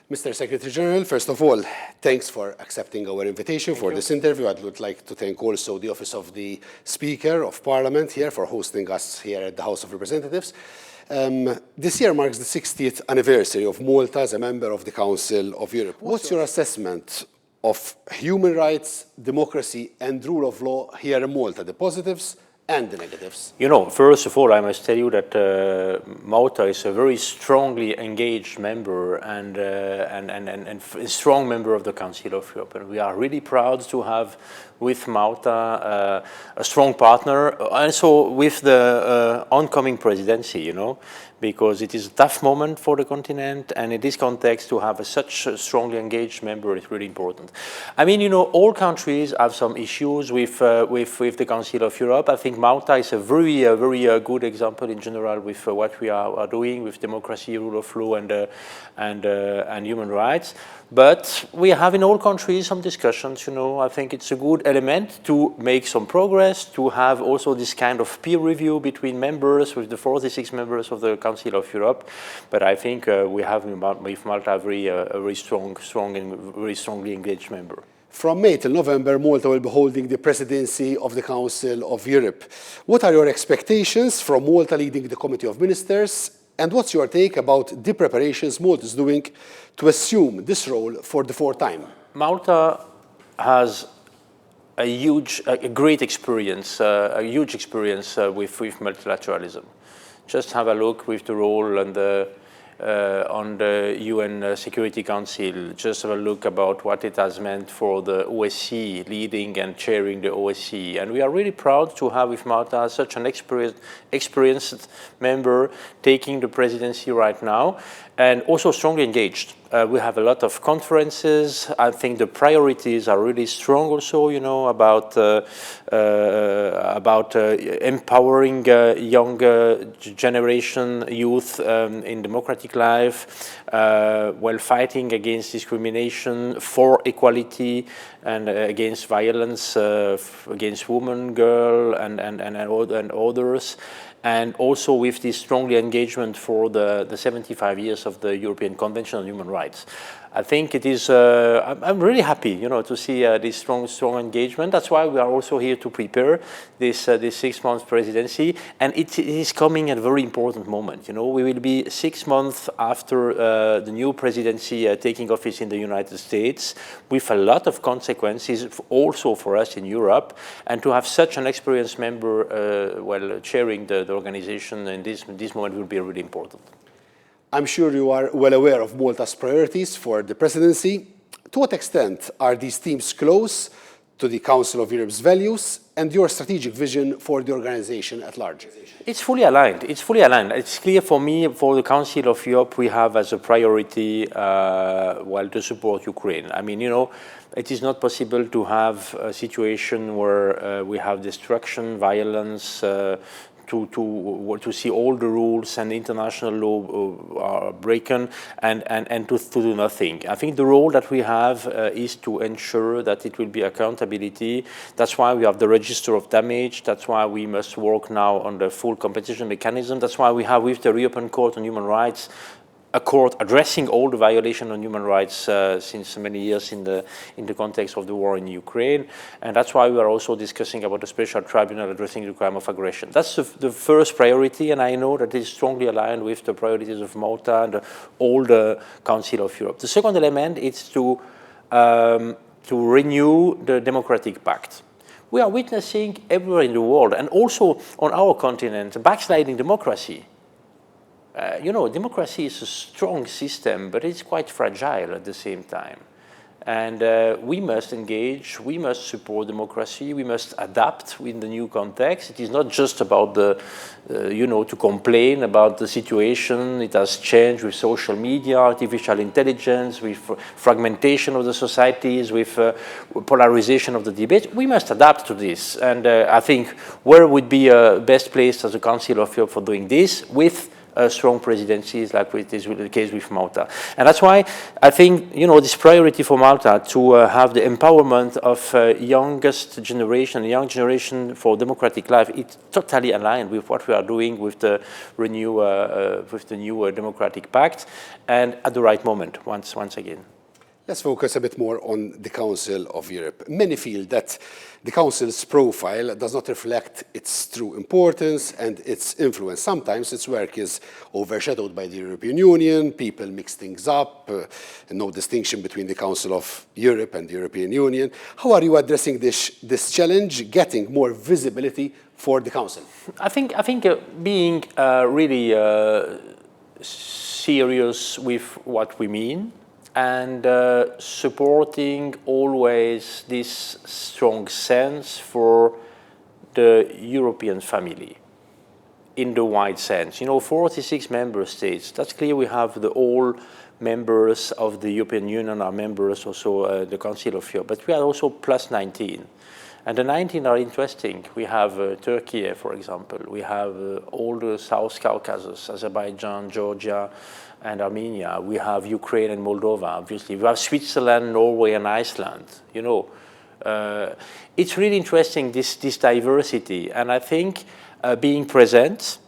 Mr. Secretary General, first of all, thanks for accepting our invitation for this interview. I would like to thank also the Office of the Speaker of Parliament here for hosting us here at the House of Representatives. This year marks the 60th anniversary of Malta as a member of the Council of Europe. What's your assessment of human rights, democracy and rule of law here in Malta, the positives and the negatives? You know, first of all, I must tell you that Malta is a very strongly engaged member and a strong member of the Council of Europe. And we are really proud to have with Malta a strong partner, also with the oncoming presidency, you know, because it is a tough moment for the continent, and in this context to have such a strongly engaged member is really important. I mean, you know, all countries have some issues with the Council of Europe. I think Malta is a very good example in general with what we are doing with democracy, rule of law, and human rights. But we have in all countries some discussions, you know. I think it's a good element to make some progress, to have also this kind of peer review between members, with the 46 members of the Council of Europe. But I think we have with Malta a very strong and very strongly engaged member. From May till November, Malta will be holding the presidency of the Council of Europe. What are your expectations from Malta leading the Committee of Ministers? And what's your take about the preparations Malta is doing to assume this role for the fourth time? Malta has a great experience with multilateralism. Just have a look with the role and on the UN Security Council. Just have a look about what it has meant for the OSCE, leading and chairing the OSCE. And we are really proud to have with Malta such an experienced member taking the presidency right now, and also strongly engaged. We have a lot of conferences. I think the priorities are really strong also, you know, about empowering young generation, youth in democratic life, while fighting against discrimination, for equality, and against violence against women, girl, and others. And also with this strongly engagement for the 75 years of the European Convention on Human Rights. I think it is, I'm really happy, you know, to see this strong engagement. That's why we are also here to prepare this 6 months presidency. And it is coming at a very important moment. You know, we will be 6 months after the new presidency taking office in the United States, with a lot of consequences also for us in Europe. And to have such an experienced member while chairing the organization in this moment will be really important. I'm sure you are well aware of Malta's priorities for the presidency. To what extent are these themes close to the Council of Europe's values and your strategic vision for the organization at large? It's fully aligned. It's fully aligned. It's clear for me, for the Council of Europe, we have as a priority to support Ukraine. I mean, you know, it is not possible to have a situation where we have destruction, violence, to see all the rules and international law are broken and to do nothing. I think the role that we have is to ensure that it will be accountability. That's why we have the register of damage. That's why we must work now on the full competition mechanism. That's why we have with the European Court on Human Rights a court addressing all the violations on human rights since many years in the context of the war in Ukraine. And that's why we are also discussing about a special tribunal addressing the crime of aggression. That's the first priority, and I know that it is strongly aligned with the priorities of Malta and all the Council of Europe. The second element is to renew the democratic pact. We are witnessing everywhere in the world, and also on our continent, backsliding democracy. You know, democracy is a strong system, but it's quite fragile at the same time. And we must engage, we must support democracy, we must adapt in the new context. It is not just about to complain about the situation. It has changed with social media, artificial intelligence, with fragmentation of the societies, with polarization of the debate. We must adapt to this. And I think where would be best placed as a Council of Europe for doing this? With strong presidencies like it is the case with Malta. And that's why I think, this priority for Malta to have the empowerment of young generation for democratic life, it's totally aligned with what we are doing with the new Democratic Pact, and at the right moment, once again. Let's focus a bit more on the Council of Europe. Many feel that the Council's profile does not reflect its true importance and its influence. Sometimes its work is overshadowed by the European Union, people mix things up, no distinction between the Council of Europe and the European Union. How are you addressing this challenge, getting more visibility for the Council? I think being really serious with what we mean, and supporting always this strong sense for the European family in the wide sense. 46 member states, that's clear. We have all members of the European Union are members also the Council of Europe, but we are also plus 19. And the 19 are interesting. We have Turkey, for example. We have all the South Caucasus, Azerbaijan, Georgia, and Armenia. We have Ukraine and Moldova, obviously. We have Switzerland, Norway, and Iceland. It's really interesting, this diversity. And I think being present,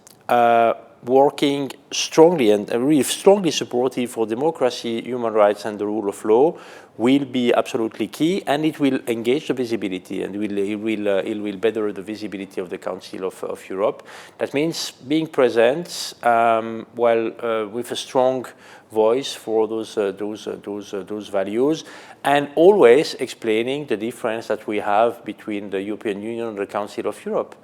working strongly and really strongly supportive for democracy, human rights, and the rule of law will be absolutely key, and it will engage the visibility, and it will better the visibility of the Council of Europe. That means being present, with a strong voice for those values, and always explaining the difference that we have between the European Union and the Council of Europe.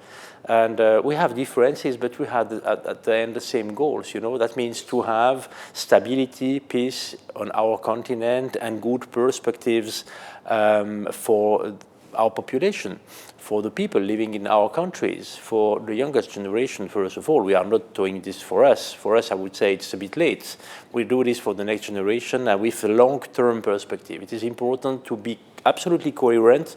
And we have differences, but we have at the end the same goals. That means to have stability, peace on our continent, and good perspectives for our population, for the people living in our countries, for the youngest generation. First of all, we are not doing this for us. For us, I would say it's a bit late. We do this for the next generation and with a long-term perspective. It is important to be absolutely coherent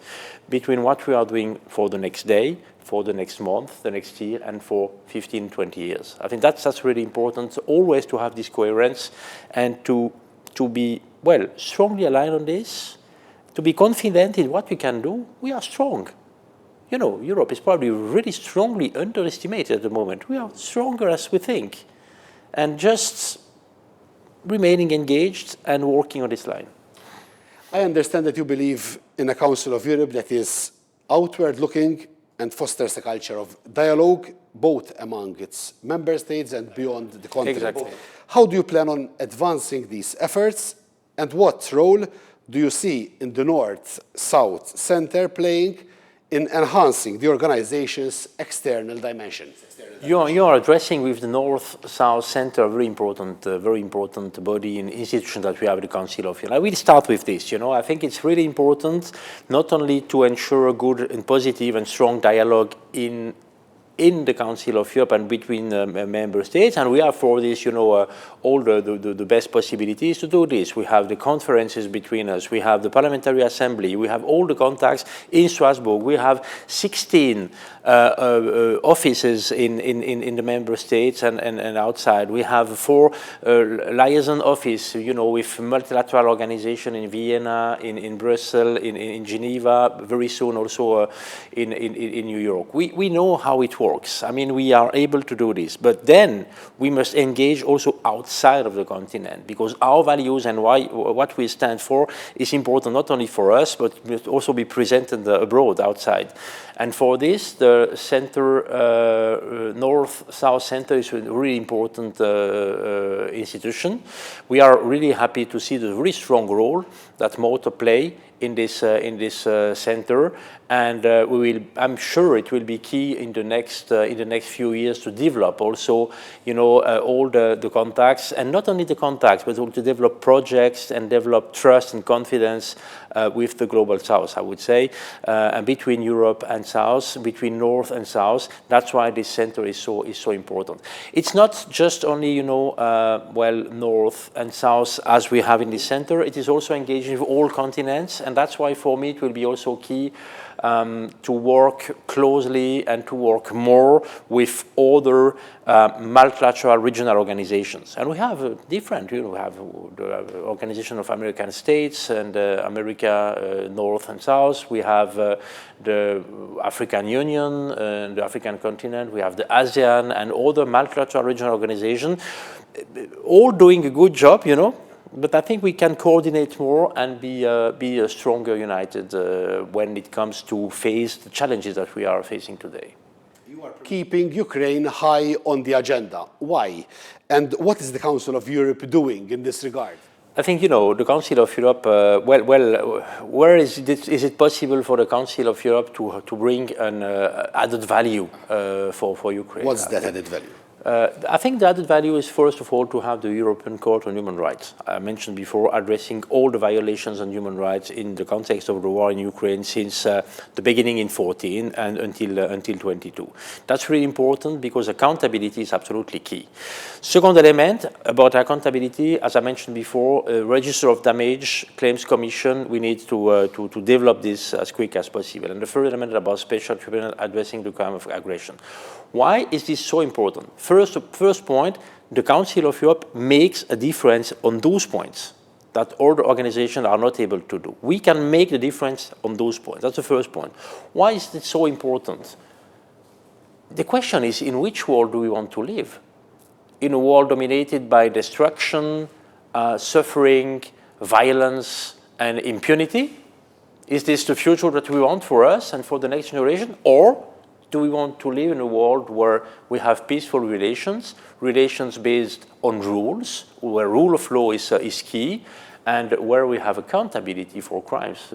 between what we are doing for the next day, for the next month, the next year, and for 15, 20 years. I think that's really important, always to have this coherence and to be, strongly aligned on this, to be confident in what we can do. We are strong. Europe is probably really strongly underestimated at the moment. We are stronger as we think. And just remaining engaged and working on this line. I understand that you believe in a Council of Europe that is outward-looking and fosters a culture of dialogue, both among its member states and beyond the continent. Exactly. How do you plan on advancing these efforts, and what role do you see in the North-South Center playing in enhancing the organization's external dimension? You are addressing with the North-South Center a very important body and institution that we have at the Council of Europe. I will start with this. I think it's really important not only to ensure a good and positive and strong dialogue in the Council of Europe and between member states, and we have for this, all the best possibilities to do this. We have the conferences between us, we have the Parliamentary Assembly, we have all the contacts in Strasbourg, we have 16 offices in the member states and outside. We have 4 liaison offices, with multilateral organization in Vienna, in Brussels, in Geneva, very soon also in New York. We know how it works. I mean, we are able to do this, but then we must engage also outside of the continent, because our values and what we stand for is important not only for us, but must also be presented abroad, outside. And for this, the center, North-South Center is a really important institution. We are really happy to see the very strong role that Malta play in this center, and I'm sure it will be key in the next few years to develop also, all the contacts, and not only the contacts, but also to develop projects and develop trust and confidence with the global South, I would say, and between Europe and South, between North and South. That's why this center is so important. It's not just only North and South as we have in this center. It is also engaging with all continents, and that's why for me it will be also key to work closely and to work more with other multilateral regional organizations. And we have different, we have the Organization of American States and America North and South. We have the African Union and the African continent. We have the ASEAN and other multilateral regional organizations, all doing a good job, but I think we can coordinate more and be stronger united when it comes to face the challenges that we are facing today. You are keeping Ukraine high on the agenda. Why? And what is the Council of Europe doing in this regard? I think, the Council of Europe, where is it possible for the Council of Europe to bring an added value for Ukraine? What's that added value? I think the added value is, first of all, to have the European Court on Human Rights. I mentioned before, addressing all the violations on human rights in the context of the war in Ukraine since the beginning in 2014 and until 22. That's really important because accountability is absolutely key. Second element about accountability, as I mentioned before, register of damage, claims commission, we need to develop this as quick as possible. And the third element about special tribunal addressing the crime of aggression. Why is this so important? First point, the Council of Europe makes a difference on those points that other organizations are not able to do. We can make the difference on those points. That's the first point. Why is it so important? The question is, in which world do we want to live? In a world dominated by destruction, suffering, violence, and impunity? Is this the future that we want for us and for the next generation? Or do we want to live in a world where we have peaceful relations, relations based on rules, where rule of law is key, and where we have accountability for crimes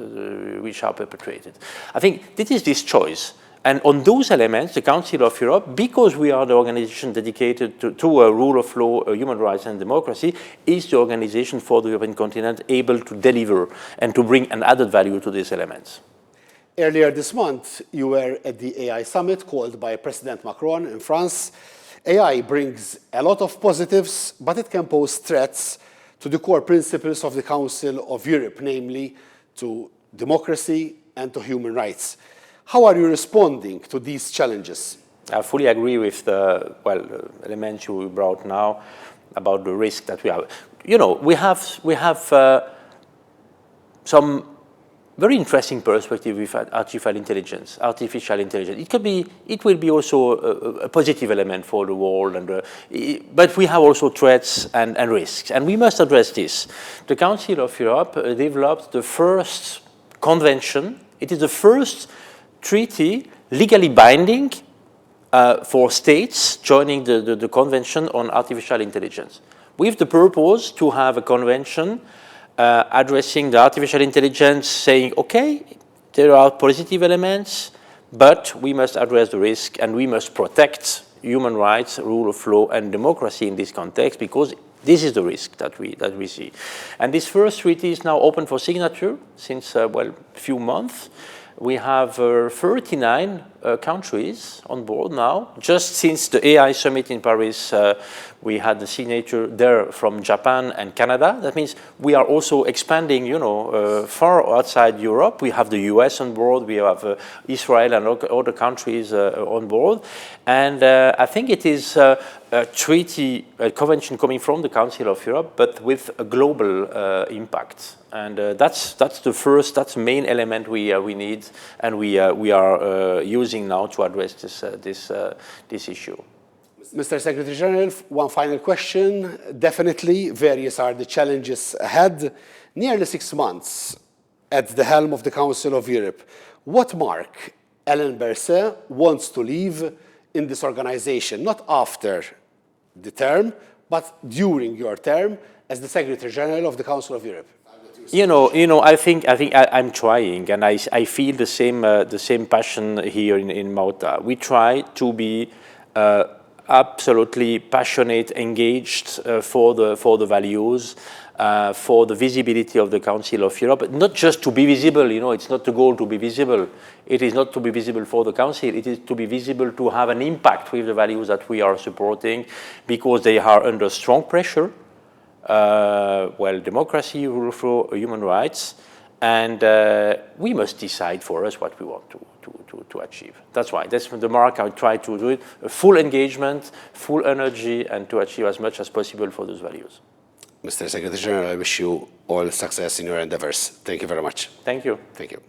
which are perpetrated? I think this is this choice. And on those elements, the Council of Europe, because we are the organization dedicated to a rule of law, human rights and democracy, is the organization for the European continent able to deliver and to bring an added value to these elements. Earlier this month, you were at the AI summit called by President Macron in France. AI brings a lot of positives, but it can pose threats to the core principles of the Council of Europe, namely to democracy and to human rights. How are you responding to these challenges? I fully agree with the elements you brought now about the risk that we have. We have some very interesting perspective with artificial intelligence. It will be also a positive element for the world, but we have also threats and risks, and we must address this. The Council of Europe developed the first convention. It is the first treaty legally binding for states joining the Convention on Artificial Intelligence, with the purpose to have a convention addressing the artificial intelligence, saying, okay, there are positive elements, but we must address the risk and we must protect human rights, rule of law, and democracy in this context, because this is the risk that we see. And this first treaty is now open for signature since, a few months. We have 39 countries on board now. Just since the AI summit in Paris, we had the signature there from Japan and Canada. That means we are also expanding, far outside Europe. We have the US on board. We have Israel and other countries on board. And I think it is a convention coming from the Council of Europe, but with a global impact. And that's the main element we need, and we are using now to address this issue. Mr. Secretary General, one final question. Definitely, various are the challenges ahead. Nearly 6 months at the helm of the Council of Europe. What mark Alain Berset wants to leave in this organization, not after the term, but during your term as the Secretary General of the Council of Europe? I think I'm trying, and I feel the same passion here in Malta. We try to be absolutely passionate, engaged for the values, for the visibility of the Council of Europe. Not just to be visible, it's not the goal to be visible. It is not to be visible for the Council. It is to be visible, to have an impact with the values that we are supporting, because they are under strong pressure. Democracy, rule of law, human rights, And we must decide for us what we want to achieve. That's why. That's the mark I try to do it. Full engagement, full energy, and to achieve as much as possible for those values. Mr. Secretary General, I wish you all success in your endeavors. Thank you very much. Thank you. Thank you.